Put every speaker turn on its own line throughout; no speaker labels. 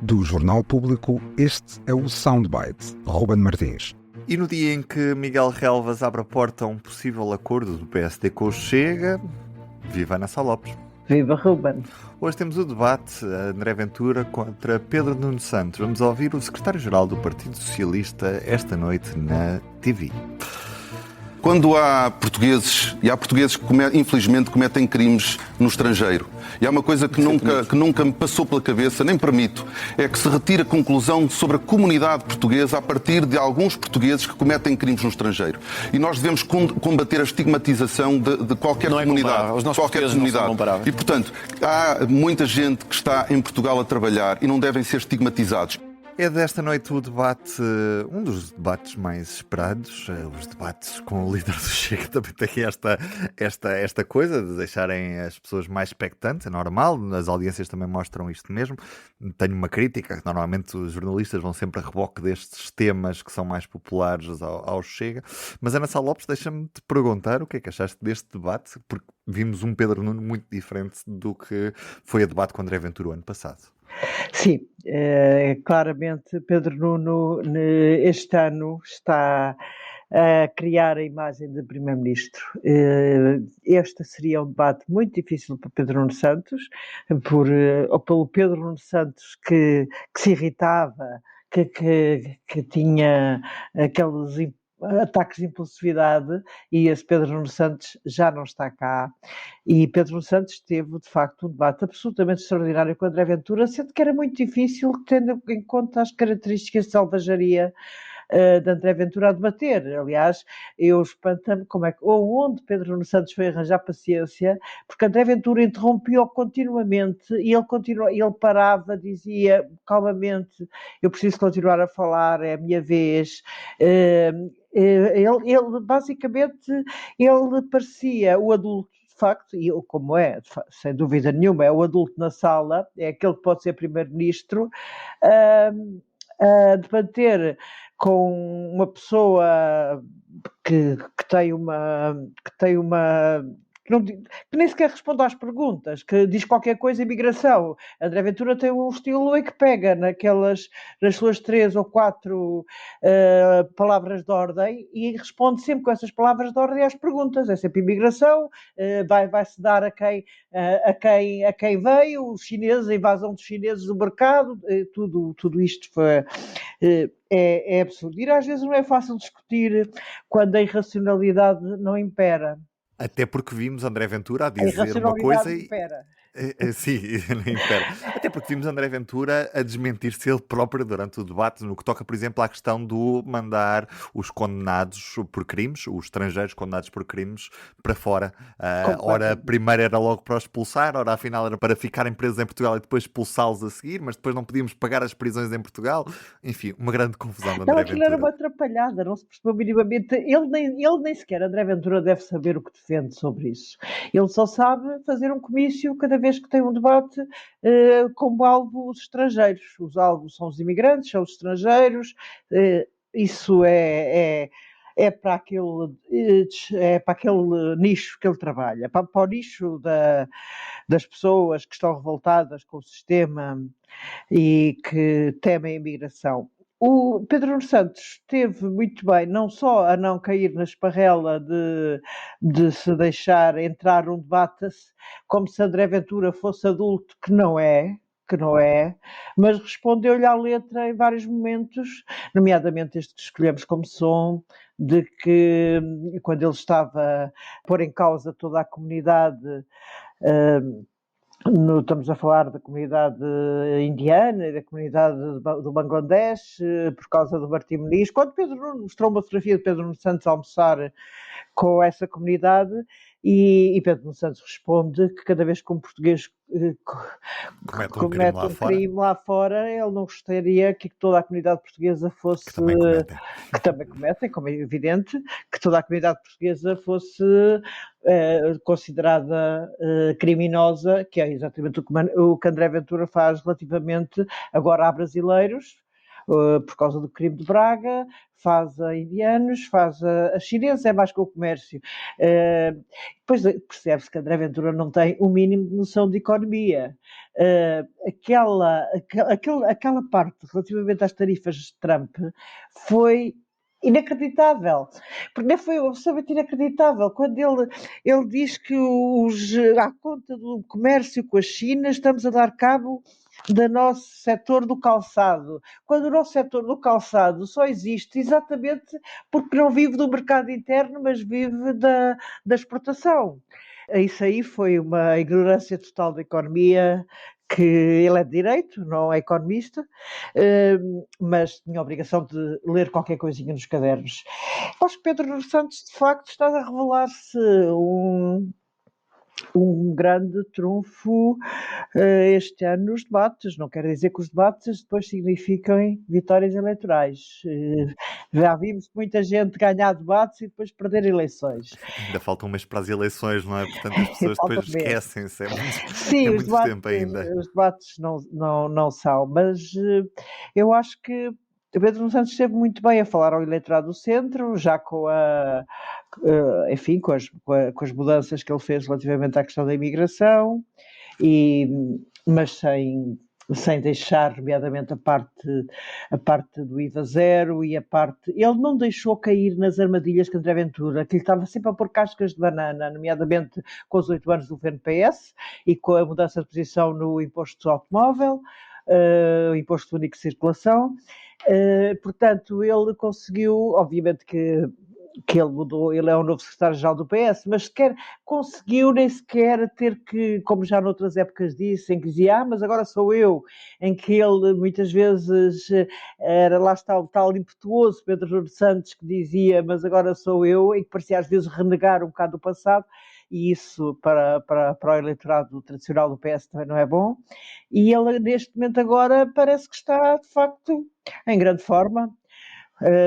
Do Jornal Público, este é o Soundbite, Ruben Martins.
E no dia em que Miguel Relvas abre a porta a um possível acordo do PSD com o Chega, viva Ana Sá Lopes.
Viva Ruben.
Hoje temos o debate André Ventura contra Pedro Nuno Santos. Vamos ouvir o secretário-geral do Partido Socialista esta noite na TV.
Quando há portugueses, e há portugueses que infelizmente cometem crimes no estrangeiro, e há uma coisa que nunca me passou pela cabeça, nem permito, é que se retira conclusão sobre a comunidade portuguesa a partir de alguns portugueses que cometem crimes no estrangeiro. E nós devemos combater a estigmatização de qualquer comunidade.
Os nossos portugueses não são comparáveis.
E, portanto, há muita gente que está em Portugal a trabalhar e não devem ser estigmatizados.
É desta noite o debate, um dos debates mais esperados. Os debates com o líder do Chega também têm esta coisa de deixarem as pessoas mais expectantes, é normal, as audiências também mostram isto mesmo. Tenho uma crítica, normalmente os jornalistas vão sempre a reboque destes temas que são mais populares ao Chega. Mas Ana Sá Lopes, deixa-me te perguntar o que é que achaste deste debate, porque vimos um Pedro Nuno muito diferente do que foi a debate com André Ventura o ano passado.
Sim, claramente Pedro Nuno este ano está a criar a imagem de Primeiro-Ministro. Este seria um debate muito difícil para Pedro Nuno Santos, ou pelo Pedro Nuno Santos que se irritava, que tinha aqueles ataques de impulsividade, e esse Pedro Nuno Santos já não está cá. E Pedro Nuno Santos teve, de facto, um debate absolutamente extraordinário com André Ventura, sendo que era muito difícil, tendo em conta as características de selvageria de André Ventura a debater. Aliás, eu espanto-me onde Pedro Nuno Santos foi arranjar paciência, porque André Ventura interrompia-o continuamente e ele parava, dizia calmamente: eu preciso continuar a falar, é a minha vez. Ele basicamente, ele parecia o adulto, de facto, e como é, sem dúvida nenhuma, é o adulto na sala, é aquele que pode ser primeiro-ministro, a debater com uma pessoa que nem sequer responde às perguntas, que diz qualquer coisa, imigração. André Ventura tem um estilo em que pega nas suas 3 ou 4 palavras de ordem e responde sempre com essas palavras de ordem às perguntas. É sempre imigração, vai-se dar a quem veio, os chineses, a invasão dos chineses do mercado, tudo isto foi... É absurdo. E às vezes não é fácil discutir quando a irracionalidade não impera.
Até porque vimos André Ventura a dizer uma coisa e...
impera.
Sim, não impera. Até porque vimos André Ventura a desmentir-se ele próprio durante o debate, no que toca, por exemplo, à questão do mandar os condenados por crimes, os estrangeiros condenados por crimes, para fora. Ora, primeiro era logo para os expulsar, ora, afinal era para ficarem presos em Portugal e depois expulsá-los a seguir, mas depois não podíamos pagar as prisões em Portugal. Enfim, uma grande confusão de André Ventura.
Aquilo era uma atrapalhada, não se percebeu minimamente. Ele nem sequer, André Ventura, deve saber o que defende sobre isso. Ele só sabe fazer um comício cada vez que tem um debate como alvo os estrangeiros. Os alvos são os imigrantes, são os estrangeiros. Isso é para aquele nicho que ele trabalha, para o nicho das pessoas que estão revoltadas com o sistema e que temem a imigração. O Pedro Nuno Santos esteve muito bem, não só a não cair na esparrela de se deixar entrar um debate como se André Ventura fosse adulto, que não é, mas respondeu-lhe à letra em vários momentos, nomeadamente este que escolhemos como som, de que quando ele estava a pôr em causa toda a comunidade... estamos a falar da comunidade indiana e da comunidade do Bangladesh, por causa do Martim Muniz. Quando Pedro Nuno mostrou uma fotografia de Pedro Nuno Santos a almoçar com essa comunidade, e Pedro Nuno Santos responde que cada vez que um português comete um crime lá fora, ele não gostaria que toda a comunidade portuguesa fosse... Que também cometem, como é evidente, que toda a comunidade portuguesa fosse considerada criminosa, que é exatamente o que André Ventura faz relativamente agora a brasileiros, por causa do crime de Braga, faz a indianos, faz a chineses, é mais com o comércio. Depois percebe-se que André Ventura não tem o mínimo de noção de economia. Aquela parte relativamente às tarifas de Trump foi inacreditável, porque nem foi absolutamente inacreditável quando ele diz que à conta do comércio com a China estamos a dar cabo do nosso setor do calçado, quando o nosso setor do calçado só existe exatamente porque não vive do mercado interno, mas vive da exportação. Isso aí foi uma ignorância total da economia, que ele é de direito, não é economista, mas tinha a obrigação de ler qualquer coisinha nos cadernos. Acho que Pedro Nuno Santos, de facto, está a revelar-se um grande trunfo este ano nos debates. Não quer dizer que os debates depois signifiquem vitórias eleitorais. Já vimos muita gente ganhar debates e depois perder eleições.
Ainda falta um mês para as eleições, não é? Portanto, as pessoas depois esquecem-se.
Sim,
é
os
muito
debates,
tempo ainda.
Os debates não são, mas eu acho que o Pedro Nuno Santos esteve muito bem a falar ao eleitorado do centro, já enfim, com as mudanças que ele fez relativamente à questão da imigração, mas sem deixar, nomeadamente, a parte do IVA zero e a parte... Ele não deixou cair nas armadilhas que André Ventura, que ele estava sempre a pôr cascas de banana, nomeadamente com os 8 anos do governo PS e com a mudança de posição no imposto do automóvel, o imposto único de circulação. Portanto, ele conseguiu, obviamente que ele mudou, ele é o novo secretário-geral do PS, mas sequer conseguiu nem sequer ter que, como já noutras épocas disse, em que dizia, mas agora sou eu, em que ele muitas vezes lá está o tal impetuoso Pedro Nuno Santos que dizia, mas agora sou eu, e que parecia às vezes renegar um bocado do passado, e isso para o eleitorado tradicional do PS também não é bom, e ele neste momento agora parece que está de facto em grande forma.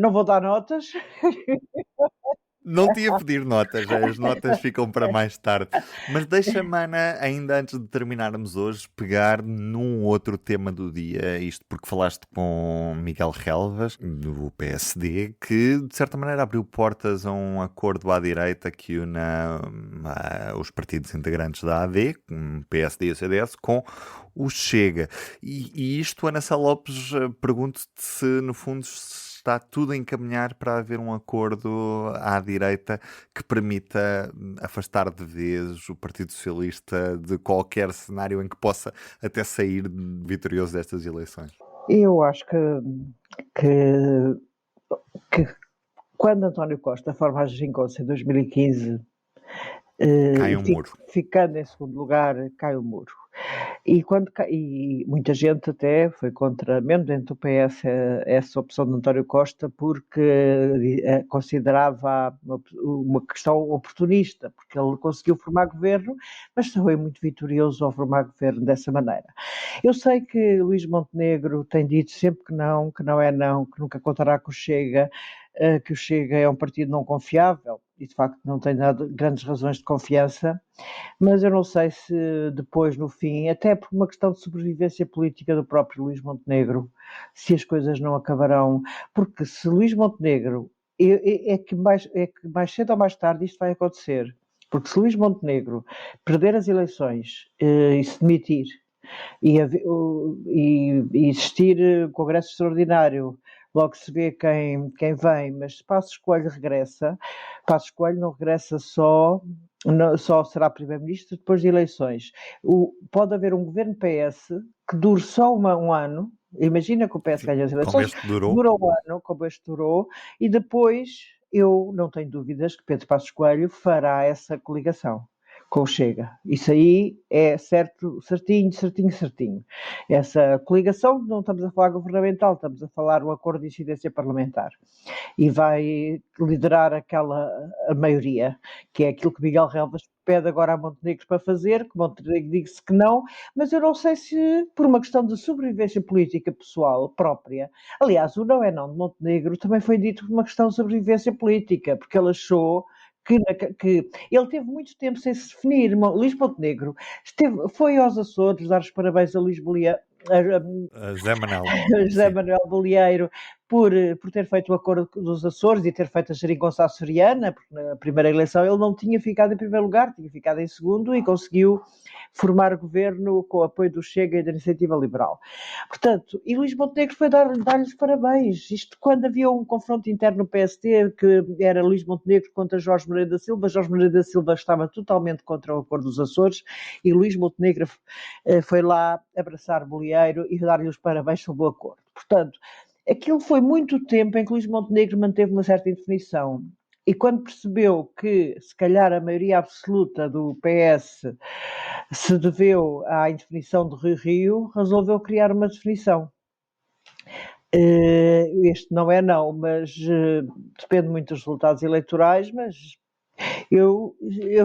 Não vou dar notas.
Não te ia pedir notas, as notas ficam para mais tarde. Mas deixa-me, Ana, ainda antes de terminarmos hoje, pegar num outro tema do dia. Isto porque falaste com Miguel Relvas, do PSD, que de certa maneira abriu portas a um acordo à direita que une os partidos integrantes da AD, PSD e CDS, com o Chega. E isto, Ana Sá Lopes, pergunto-te se, no fundo, está tudo a encaminhar para haver um acordo à direita que permita afastar de vez o Partido Socialista de qualquer cenário em que possa até sair vitorioso destas eleições.
Eu acho que quando António Costa forma a Geringonça em 2015,
cai um muro.
Ficando em segundo lugar, cai o muro. E muita gente até foi contra, mesmo dentro do PS, essa opção de António Costa, porque considerava uma questão oportunista, porque ele conseguiu formar governo, mas foi muito vitorioso ao formar governo dessa maneira. Eu sei que Luís Montenegro tem dito sempre que não é não, que nunca contará com o Chega, que o Chega é um partido não confiável, e de facto não tem dado grandes razões de confiança, mas eu não sei se depois, no fim, até por uma questão de sobrevivência política do próprio Luís Montenegro, se as coisas não acabarão, porque se Luís Montenegro, é que mais cedo ou mais tarde isto vai acontecer, porque se Luís Montenegro perder as eleições e se demitir, e existir congresso extraordinário, logo se vê quem vem, mas se Passos Coelho regressa, Passos Coelho não regressa só será primeiro-ministro depois de eleições. Pode haver um governo PS que dure só um ano, imagina que o PS ganha as eleições, dura um ano, como este durou, e depois eu não tenho dúvidas que Pedro Passos Coelho fará essa coligação com o Chega. Isso aí é certinho. Essa coligação, não estamos a falar governamental, estamos a falar um acordo de incidência parlamentar. E vai liderar a maioria, que é aquilo que Miguel Relvas pede agora a Montenegro para fazer, que Montenegro disse que não, mas eu não sei se por uma questão de sobrevivência política pessoal própria. Aliás, o não é não de Montenegro também foi dito por uma questão de sobrevivência política, porque ele achou que ele teve muito tempo sem se definir. Luís Montenegro foi aos Açores dar os parabéns a Luís
Zé Manel.
José Manuel Bolieiro por ter feito o acordo dos Açores e ter feito a geringonça açoriana, porque na primeira eleição ele não tinha ficado em primeiro lugar, tinha ficado em segundo e conseguiu formar governo com o apoio do Chega e da Iniciativa Liberal. Portanto, e Luís Montenegro foi dar-lhes parabéns. Isto quando havia um confronto interno no PSD, que era Luís Montenegro contra Jorge Moreira da Silva. Jorge Moreira da Silva estava totalmente contra o acordo dos Açores e Luís Montenegro foi lá abraçar Bolieiro e dar-lhe os parabéns sobre o acordo. Portanto, aquilo foi muito tempo em que Luís Montenegro manteve uma certa indefinição. E quando percebeu que, se calhar, a maioria absoluta do PS se deveu à indefinição de Rio, resolveu criar uma definição. Este não é não, mas depende muito dos resultados eleitorais, mas eu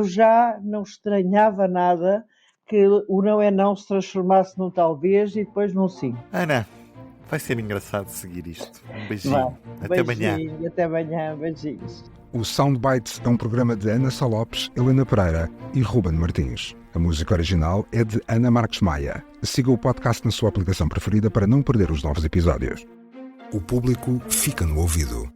já não estranhava nada que o não é não se transformasse num talvez e depois num sim.
Ana, vai ser engraçado seguir isto. Um beijinho. Até amanhã.
Até amanhã. Beijinhos.
O Soundbites é um programa de Ana Sá Lopes, Helena Pereira e Ruben Martins. A música original é de Ana Marques Maia. Siga o podcast na sua aplicação preferida para não perder os novos episódios. O público fica no ouvido.